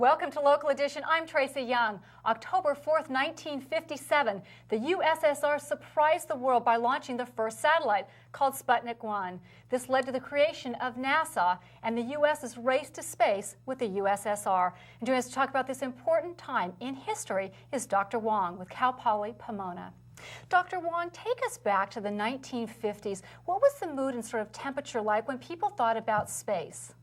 Welcome to Local Edition. I'm Tracy Young. October 4th, 1957, the USSR surprised the world by launching the first satellite, called Sputnik 1. This led to the creation of NASA and the U.S.'s race to space with the USSR. And joining us to talk about this important time in history is Dr. Wang with Cal Poly Pomona. Dr. Wang, take us back to the 1950s. What was the mood and sort of temperature like when people thought about space?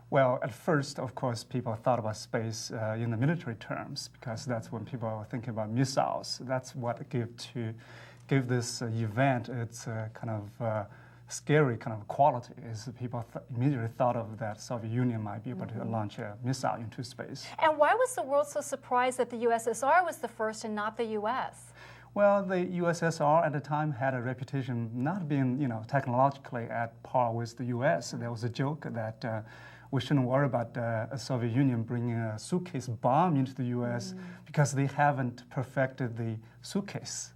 Well, at first, of course, people thought about space in the military terms because that's when people were thinking about missiles. That's what gave this event its kind of scary kind of quality. Is people immediately thought of that Soviet Union might be able to launch a missile into space. And why was the world so surprised that the USSR was the first and not the U.S.? Well, the USSR at the time had a reputation not being, technologically at par with the U.S. There was a joke that we shouldn't worry about the Soviet Union bringing a suitcase bomb into the U.S. because they haven't perfected the suitcase.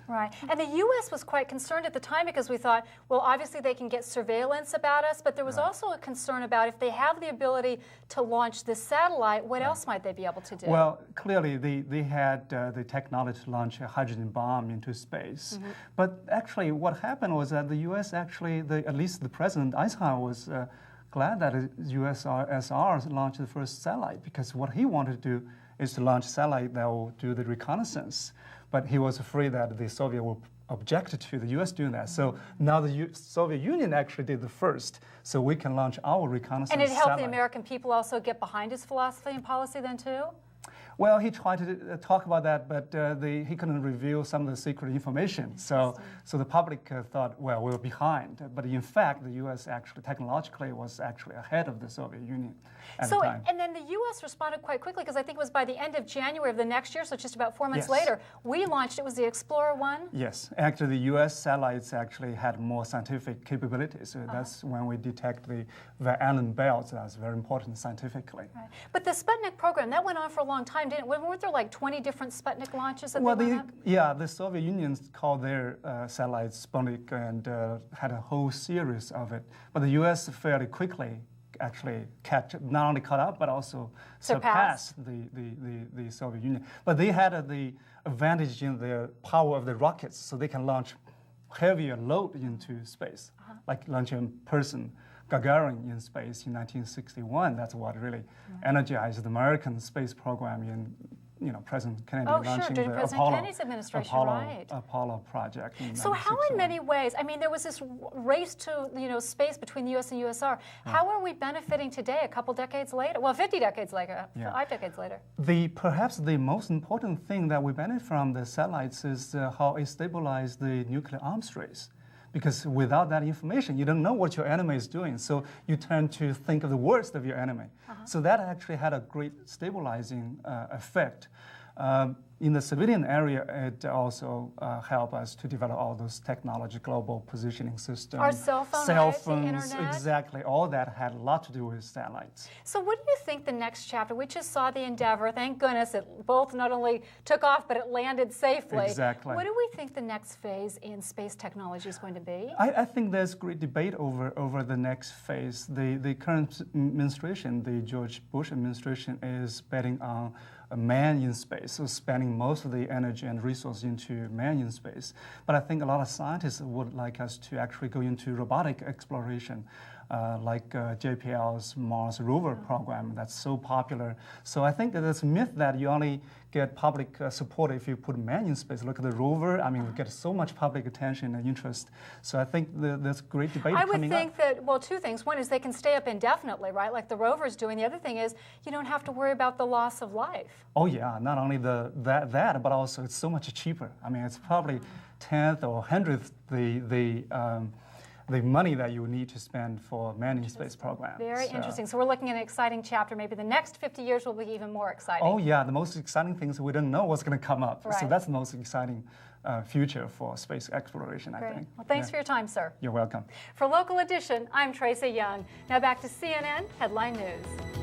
Right. And the U.S. was quite concerned at the time because we thought, well, obviously they can get surveillance about us, but there was also a concern about if they have the ability to launch this satellite, what else might they be able to do? Well, clearly they had the technology to launch a hydrogen bomb into space. But actually what happened was that the U.S. actually, at least the President Eisenhower was glad that the USSR launched the first satellite because what he wanted to do is to launch a satellite that will do the reconnaissance. But he was afraid that the Soviet would object to the U.S. doing that. So now the Soviet Union actually did the first, so we can launch our reconnaissance satellite. And it helped satellite. the American people also get behind his philosophy and policy then too? Well, he tried to talk about that, but he couldn't reveal some of the secret information. So the public thought, well, we were behind. But in fact, the U.S. actually technologically was actually ahead of the Soviet Union at the time. And then the U.S. responded quite quickly because I think it was by the end of January of the next year, so just about 4 months later, we launched. It was the Explorer 1. Yes, actually, the U.S. satellites actually had more scientific capabilities. So that's when we detect the Van Allen belts. That's very important scientifically. Right. But the Sputnik program that went on for a long time. Weren't there like 20 different Sputnik launches that they went up? The Soviet Union called their satellites Spuntik and had a whole series of it. But the U.S. fairly quickly actually not only caught up, but also surpassed the Soviet Union. But they had the advantage in the power of the rockets, so they can launch heavier load into space, like launching person Gagarin in space in 1961. That's what really energized the American space program in, President Kennedy launching during the President Kennedy's administration, Apollo project. So how in many ways, I mean, there was this race to, space between the U.S. and USSR. How are we benefiting today, a couple decades later? Well, 50 decades later, 5 decades later. Perhaps the most important thing that we benefit from the satellites is how it stabilized the nuclear arms race. Because without that information, you don't know what your enemy is doing. So you tend to think of the worst of your enemy. So that actually had a great stabilizing effect. In the civilian area, it also helped us to develop all those technology, global positioning systems. Our cell phones, the internet. Exactly. All that had a lot to do with satellites. So what do you think the next chapter? We just saw the Endeavour. Thank goodness it both not only took off, but it landed safely. Exactly. What do we think the next phase in space technology is going to be? I think there's great debate over the next phase. The current administration, the George Bush administration, is betting on a man in space, so spending most of the energy and resources into man in space. But I think a lot of scientists would like us to actually go into robotic exploration, like JPL's Mars rover program that's so popular. So I think that there's a myth that you only get public support if you put man in space. Look at the rover. I mean, we get so much public attention and interest. So I think there's great debate coming up. I would think that, well, two things. One is they can stay up indefinitely, right, like the rover's doing. The other thing is you don't have to worry about the loss of life. Oh, yeah. Not only that, but also it's so much cheaper. I mean, it's probably 10th or 100th the money that you need to spend for manning space program. Very interesting. So we're looking at an exciting chapter. Maybe the next 50 years will be even more exciting. Oh, yeah. The most exciting things we don't know what's going to come up. Right. So that's the most exciting future for space exploration, I think. Well, thanks for your time, sir. You're welcome. For Local Edition, I'm Tracy Young. Now back to CNN Headline News.